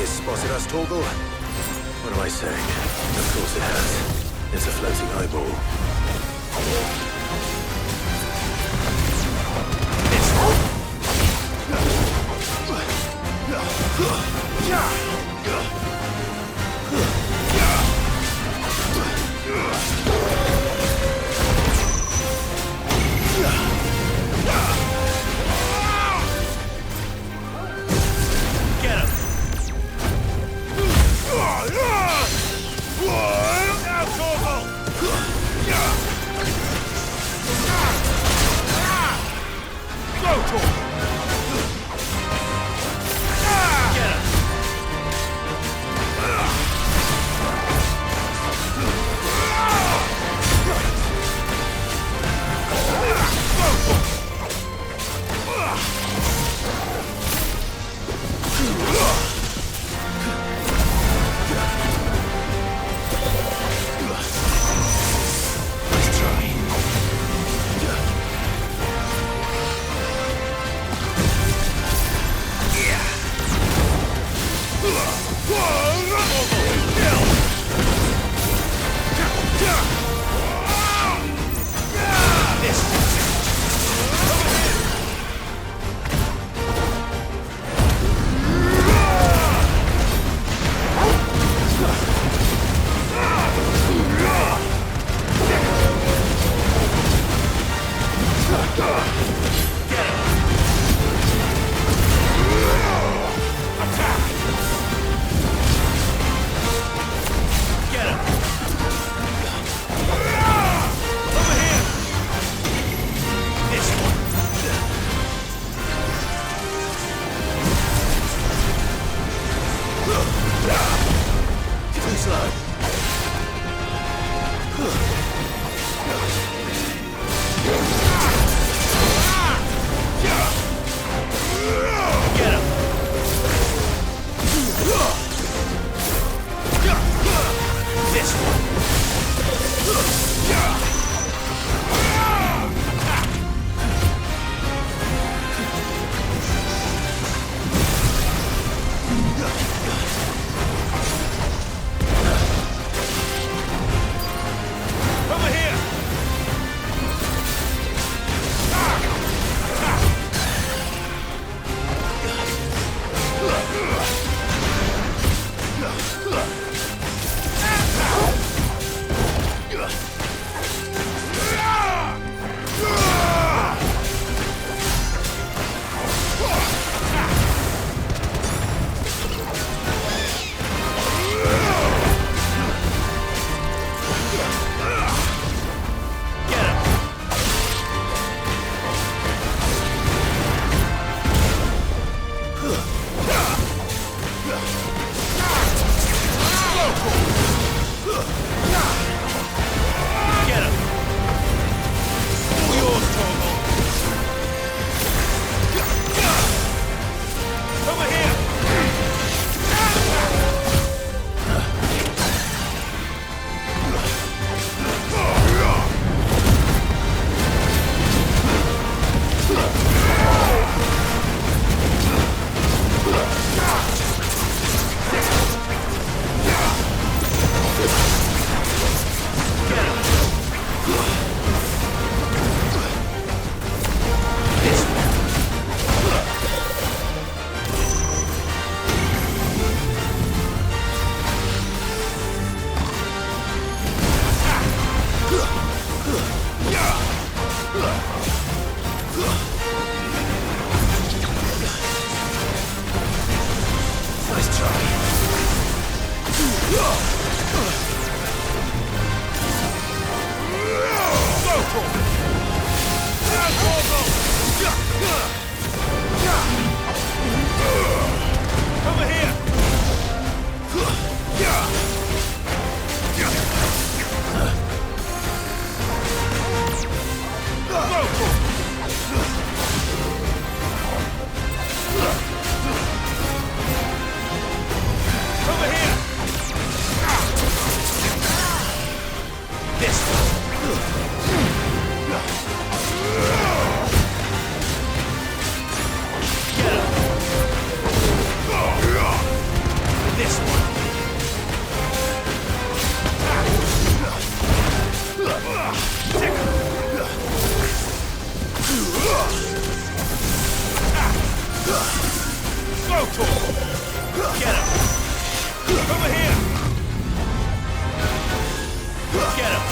this spotted us, Torgal? What am I saying? Of course it has. It's a floating eyeball. Go for it! Get him! Over here! Get him!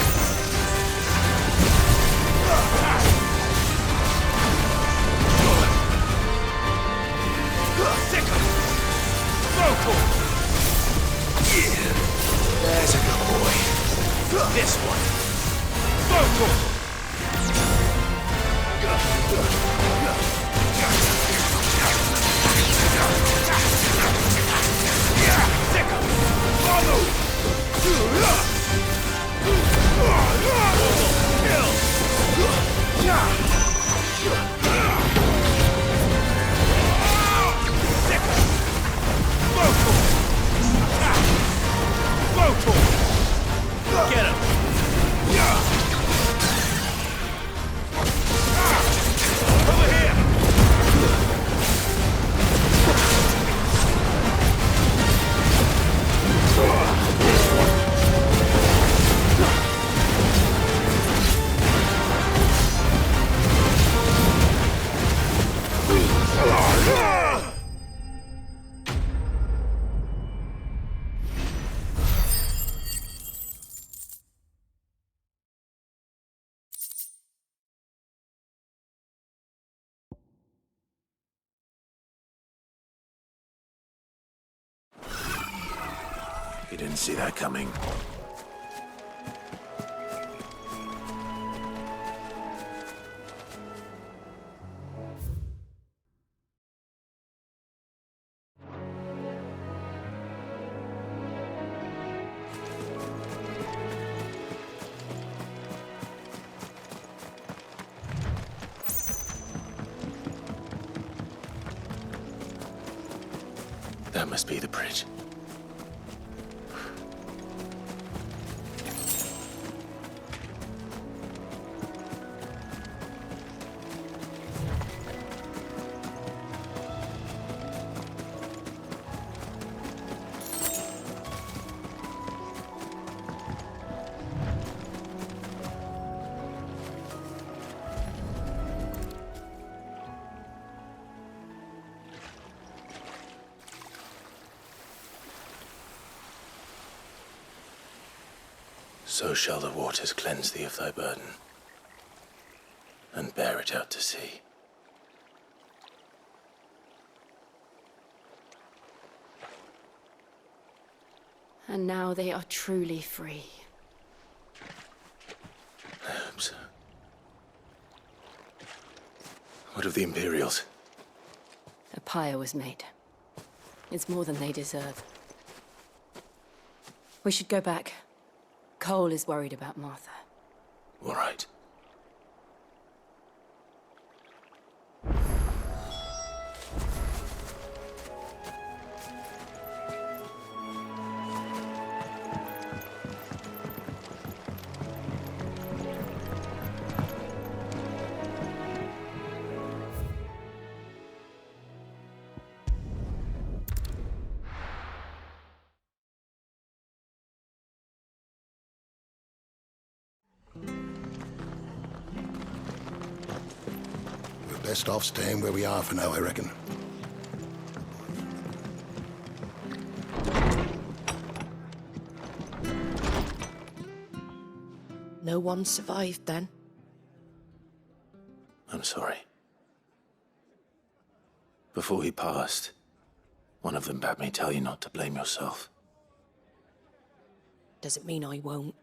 Sick him! Go for it! There's a good boy. This one! Go for it! Sick him! Follow! Get him! Over here! You didn't see that coming. That must be the bridge. So shall the waters cleanse thee of thy burden, and bear it out to sea. And now they are truly free. I hope so. What of the Imperials? A pyre was made. It's more than they deserve. We should go back. Cole is worried about Martha. All right. Best off staying where we are for now, I reckon. No one survived then? I'm sorry. Before he passed, one of them bade me tell you not to blame yourself. Doesn't mean I won't.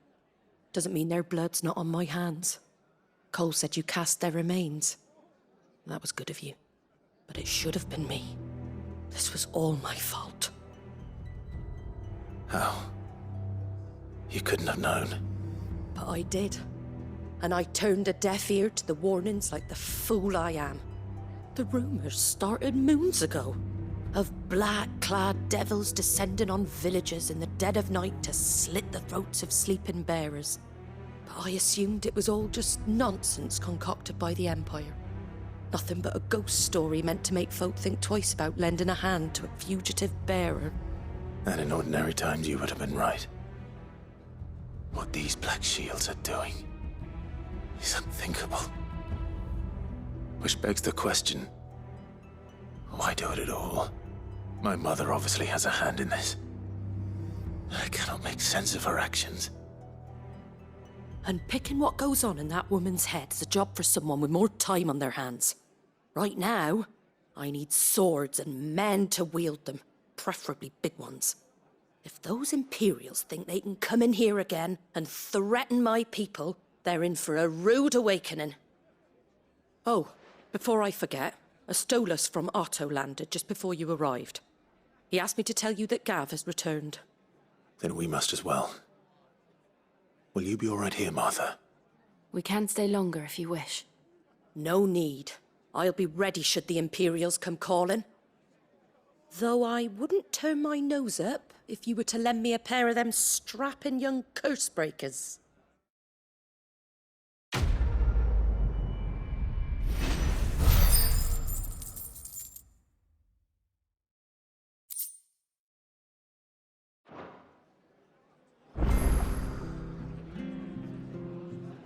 Doesn't mean their blood's not on my hands. Cole said you cast their remains. That was good of you. But it should have been me. This was all my fault. How? You couldn't have known. But I did. And I turned a deaf ear to the warnings like the fool I am. The rumors started moons ago. Of black-clad devils descending on villages in the dead of night to slit the throats of sleeping bearers. But I assumed it was all just nonsense concocted by the Empire. Nothing but a ghost story meant to make folk think twice about lending a hand to a fugitive bearer. And in ordinary times you would have been right. What these Black Shields are doing is unthinkable. Which begs the question, why do it at all? My mother obviously has a hand in this. I cannot make sense of her actions. And picking what goes on in that woman's head is a job for someone with more time on their hands. Right now, I need swords and men to wield them, preferably big ones. If those Imperials think they can come in here again and threaten my people, they're in for a rude awakening. Oh, before I forget, a Stolas from Otto landed just before you arrived. He asked me to tell you that Gav has returned. Then we must as well. Will you be all right here, Martha? We can stay longer if you wish. No need. I'll be ready should the Imperials come calling. Though I wouldn't turn my nose up if you were to lend me a pair of them strapping young curse breakers.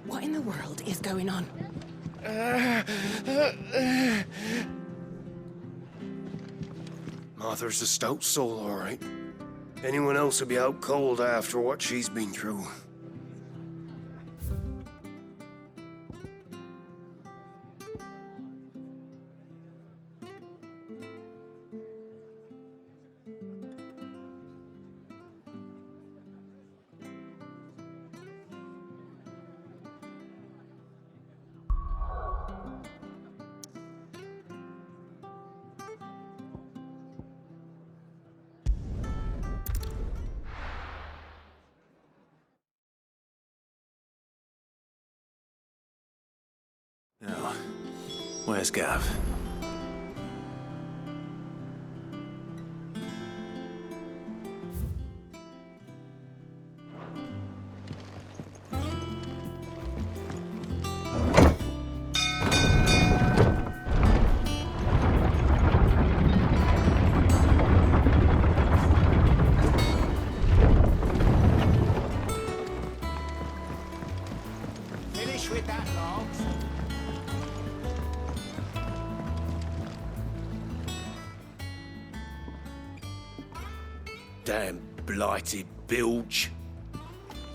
What in the world is going on? Martha's a stout soul, all right. Anyone else would be out cold after what she's been through. Now, where's Gav? Finish with that, Logs. Damn blighted bilge.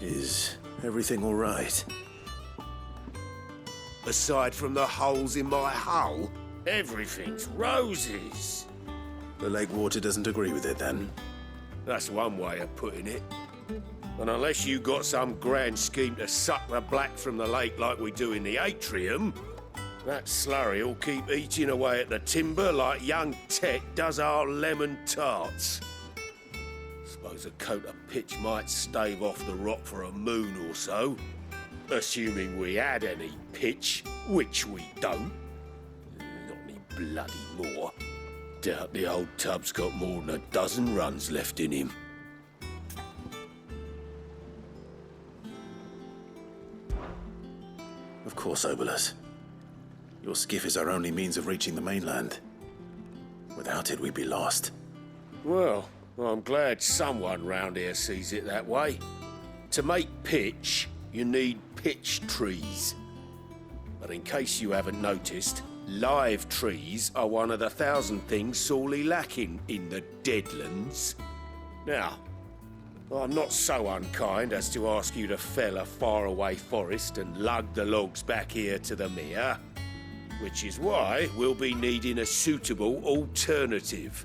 Is everything all right? Aside from the holes in my hull, everything's roses. The lake water doesn't agree with it, then? That's one way of putting it. And unless you got some grand scheme to suck the black from the lake like we do in the atrium, that slurry will keep eating away at the timber like young Tech does our lemon tarts. Suppose a coat of pitch might stave off the rot for a moon or so, assuming we had any pitch, which we don't. Not any bloody more. Doubt the old tub's got more than a dozen runs left in him. Of course, Obolus. Your skiff is our only means of reaching the mainland. Without it, we'd be lost. Well, I'm glad someone round here sees it that way. To make pitch, you need pitch trees. But in case you haven't noticed, live trees are one of the 1,000 things sorely lacking in the Deadlands. Now, I'm not so unkind as to ask you to fell a faraway forest and lug the logs back here to the mere, which is why we'll be needing a suitable alternative.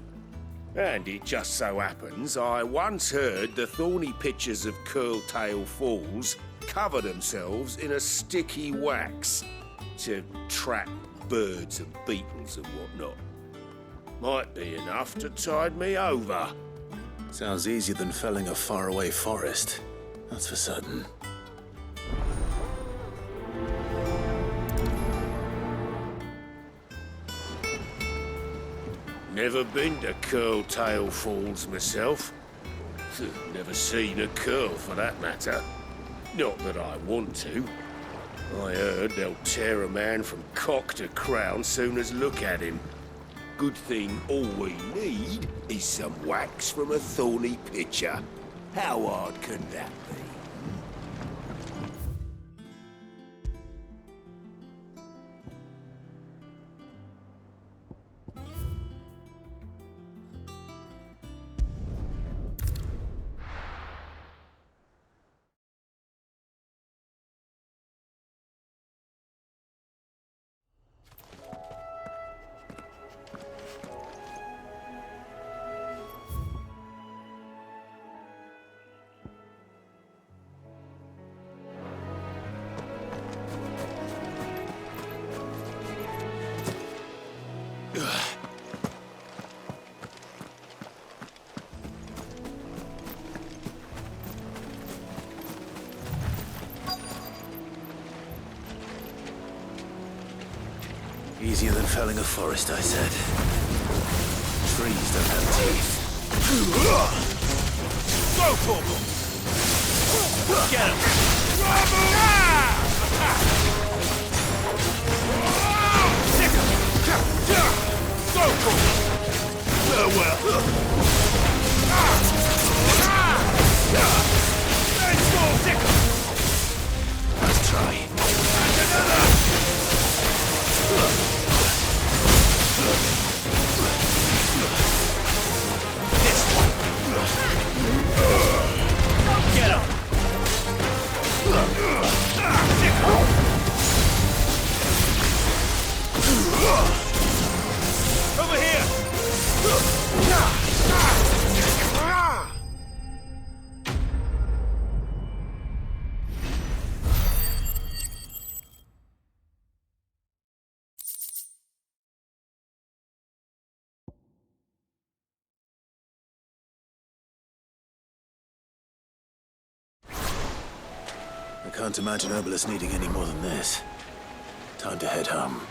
And it just so happens I once heard the thorny pitchers of Curltail Falls cover themselves in a sticky wax to trap birds and beetles and whatnot. Might be enough to tide me over. Sounds easier than felling a faraway forest. That's for certain. Never been to Curltail Falls myself. Never seen a curl for that matter. Not that I want to. I heard they'll tear a man from cock to crown soon as look at him. Good thing all we need is some wax from a thorny pitcher. How hard can that be? Easier than felling a forest, I said. Trees don't have teeth. Go, Corporal! Get him! Stick him! Go, Corporal! Farewell! Let's go, stick him! Let's try. And another! This one! Get him! Stick him! Over here! I can't imagine Obelisk needing any more than this. Time to head home.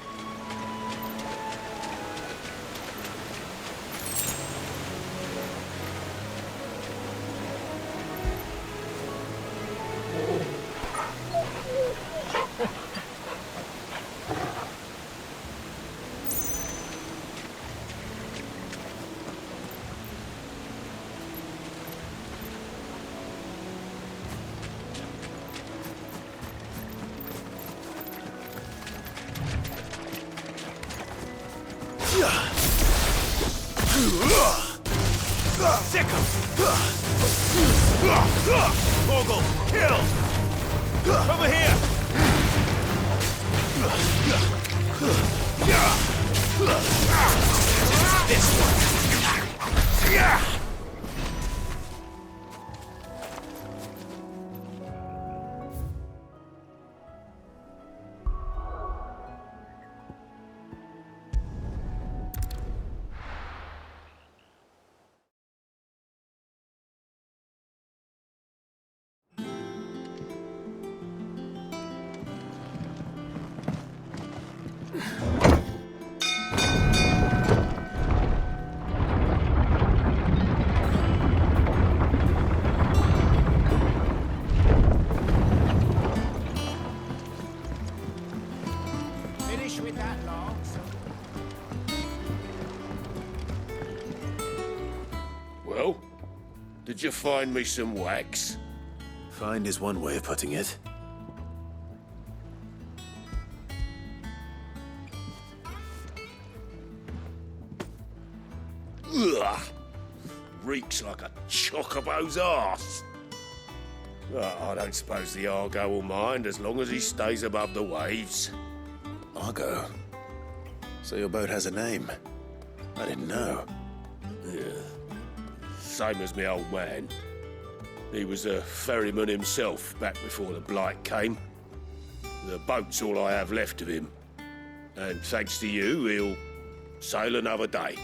Sick him! Bogle, kill! Over here! This one! Finish with that, Logs. Well, did you find me some wax? Find is one way of putting it. Ugh! Reeks like a chocobo's arse. I don't suppose the Argo will mind as long as he stays above the waves. Argo. So your boat has a name. I didn't know. Same as me old man. He was a ferryman himself back before the Blight came. The boat's all I have left of him. And thanks to you, he'll sail another day.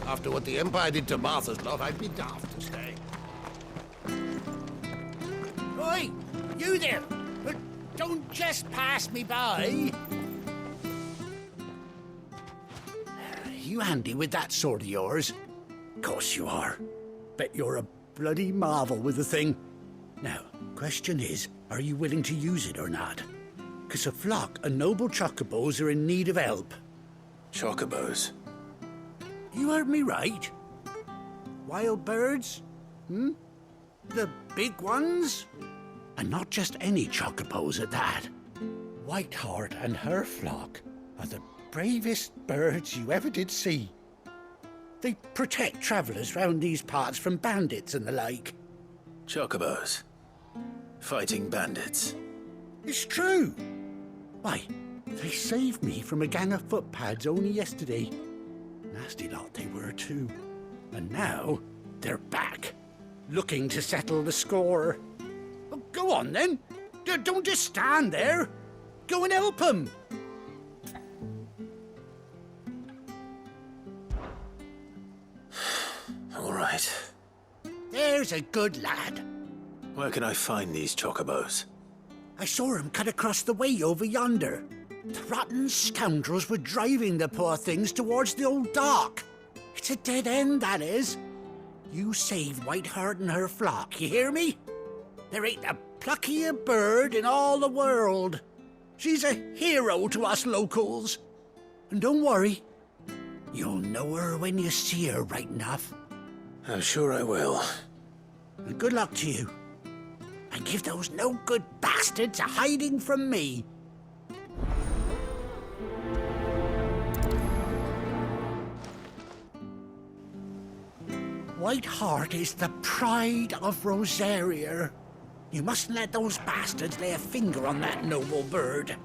After what the Empire did to Martha's love, I'd be daft to stay. Oi, you there! Don't just pass me by. You handy with that sword of yours? Course you are. Bet you're a bloody marvel with the thing. Now, question is, are you willing to use it or not? 'Cause a flock of noble chocobos are in need of help. Chocobos? You heard me right. Wild birds? The big ones? And not just any chocobos at that. Whiteheart and her flock are the bravest birds you ever did see. They protect travellers round these parts from bandits and the like. Chocobos? Fighting bandits? It's true. Why, they saved me from a gang of footpads only yesterday. Nasty lot they were too. And now they're back, looking to settle the score. Well, go on then. Don't just stand there. Go and help them. All right. There's a good lad. Where can I find these chocobos? I saw him cut across the way over yonder. The rotten scoundrels were driving the poor things towards the old dock. It's a dead end, that is. You save Whiteheart and her flock, you hear me? There ain't a pluckier bird in all the world. She's a hero to us locals. And don't worry, you'll know her when you see her right enough. I'm sure I will. And good luck to you. And give those no-good bastards a hiding from me. Whiteheart is the pride of Rosaria. You mustn't let those bastards lay a finger on that noble bird.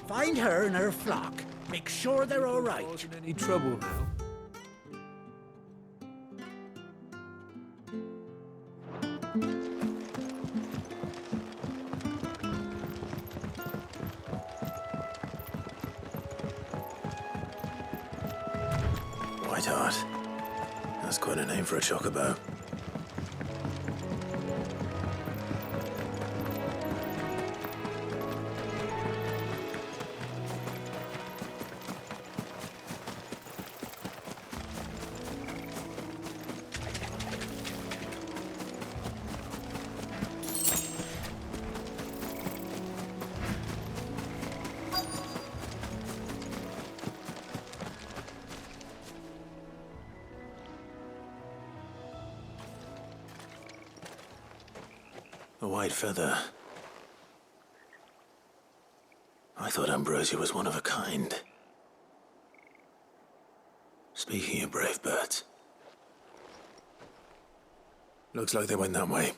Find her and her flock. Make sure they're all right. Causing any trouble now? Whiteheart. That's quite a name for a chocobo. A white feather. I thought Ambrosia was one of a kind. Speaking of brave birds. Looks like they went that way.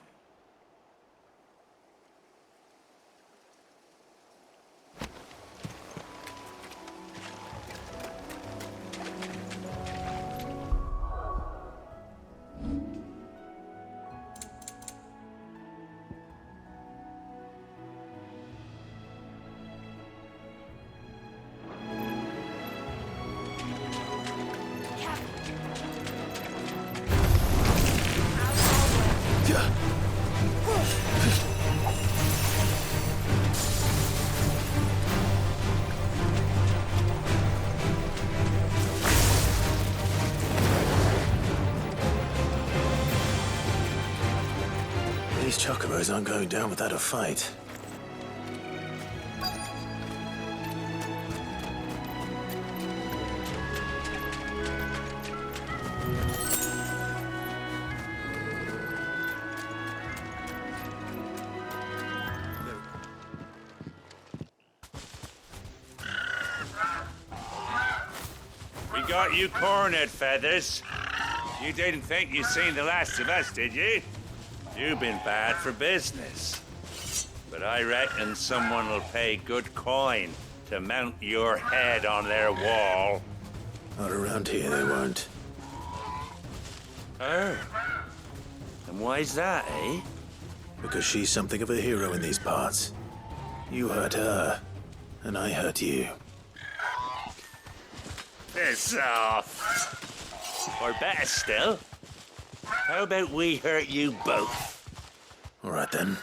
These chocobos aren't going down without a fight. We got you cornered, Feathers. You didn't think you'd seen the last of us, did you? You've been bad for business. But I reckon someone will pay good coin to mount your head on their wall. Not around here, they won't. Oh. And why's that, eh? Because she's something of a hero in these parts. You hurt her, and I hurt you. Piss off. Or better still, how about we hurt you both? All right then.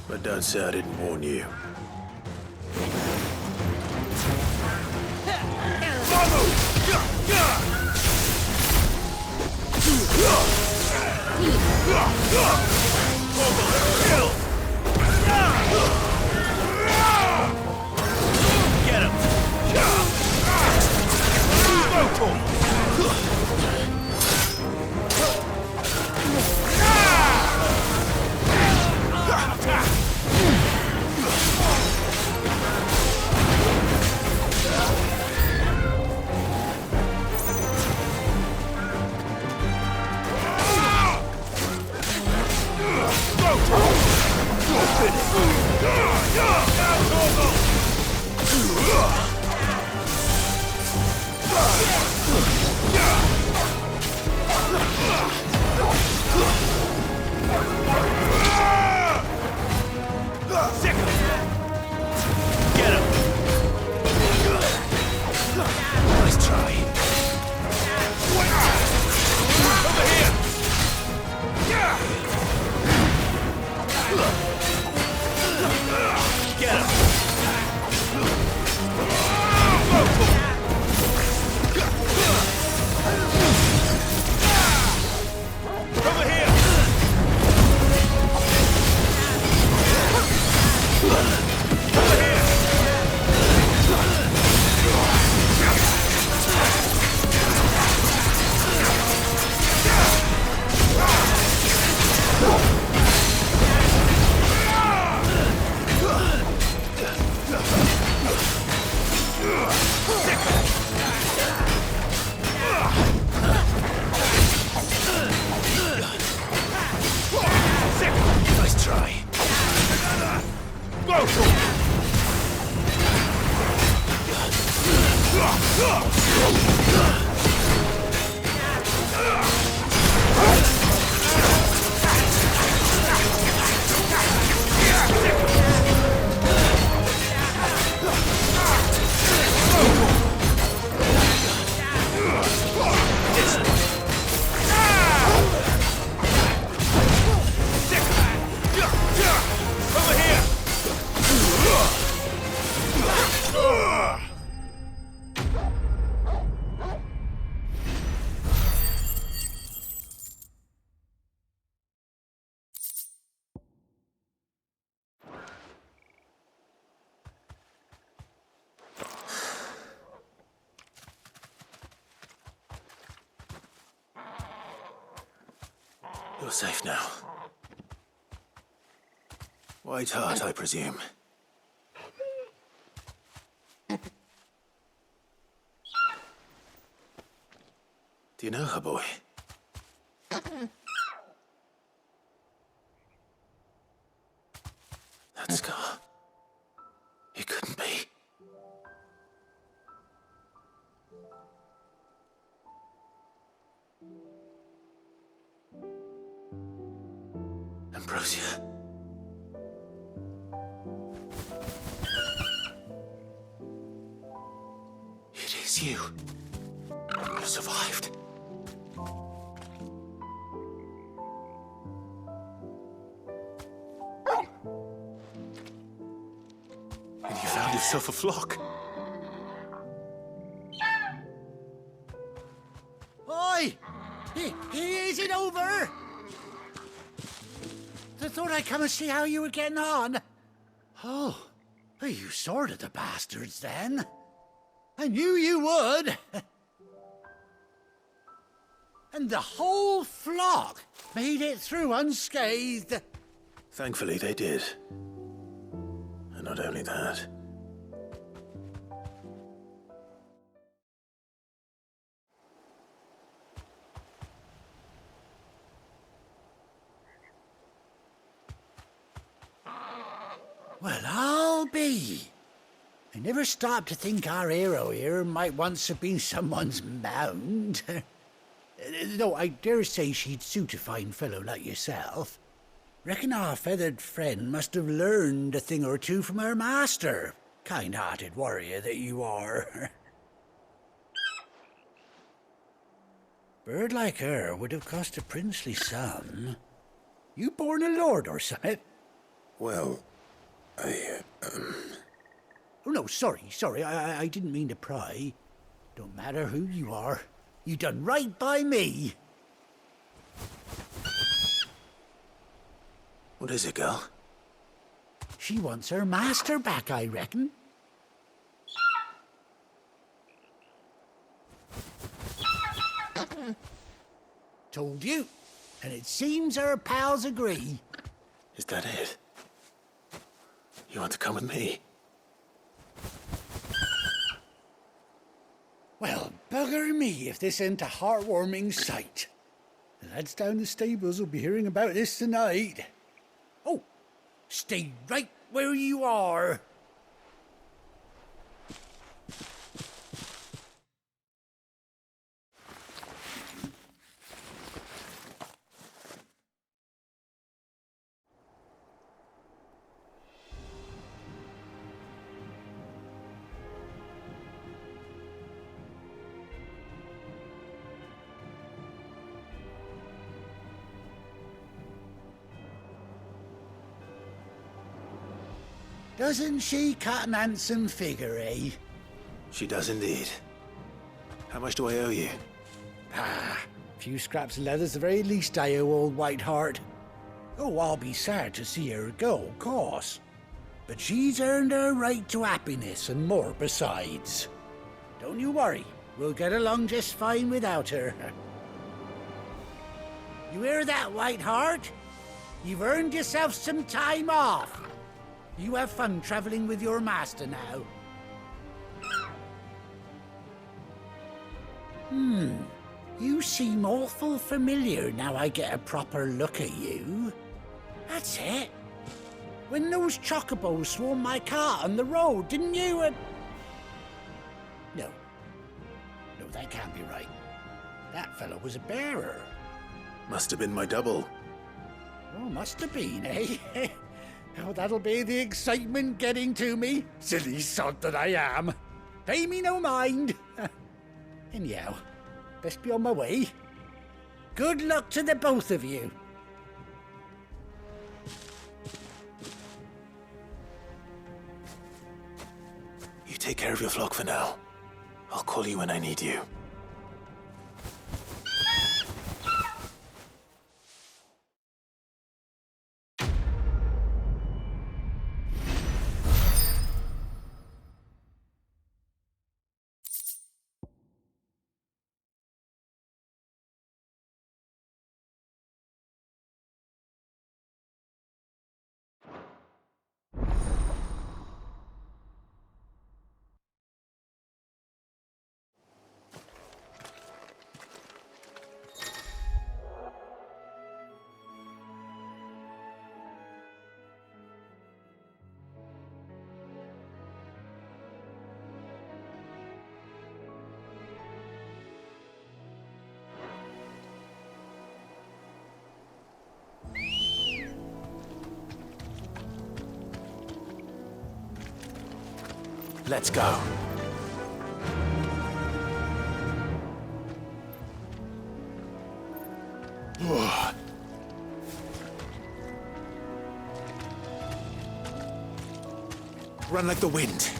But don't say I didn't warn you. Get him! You're safe now. Whiteheart, I presume. Do you know her, boy? That scar. It couldn't be. Ambrosia. It is you. You survived. And you found yourself a flock. Oi! Is it over? I thought I'd come and see how you were getting on. Oh, you sorted the bastards then. I knew you would. And the whole flock made it through unscathed. Thankfully, they did. And not only that. Well, I'll be. I never stopped to think our hero here might once have been someone's mount. Though I dare say she'd suit a fine fellow like yourself. Reckon our feathered friend must have learned a thing or two from her master. Kind-hearted warrior that you are. Bird like her would have cost a princely sum. You born a lord or something? Well, Oh, no, sorry. I didn't mean to pry. Don't matter who you are. You done right by me. What is it, girl? She wants her master back, I reckon. Told you. And it seems her pals agree. Is that it? You want to come with me? Well, bugger me if this ain't a heartwarming sight. The lads down the stables will be hearing about this tonight. Oh, stay right where you are. Doesn't she cut an handsome figure, eh? She does indeed. How much do I owe you? A few scraps of leather's the very least I owe old Whiteheart. Oh, I'll be sad to see her go, of course. But she's earned her right to happiness and more besides. Don't you worry, we'll get along just fine without her. You hear that, Whiteheart? You've earned yourself some time off. You have fun traveling with your master now. You seem awful familiar now I get a proper look at you. That's it. When those chocobos swarmed my cart on the road, didn't you? No, that can't be right. That fellow was a bearer. Must have been my double. Oh, must have been, eh? Oh, that'll be the excitement getting to me. Silly sod that I am. Pay me no mind. Anyhow, best be on my way. Good luck to the both of you. You take care of your flock for now. I'll call you when I need you. Let's go. Run like the wind.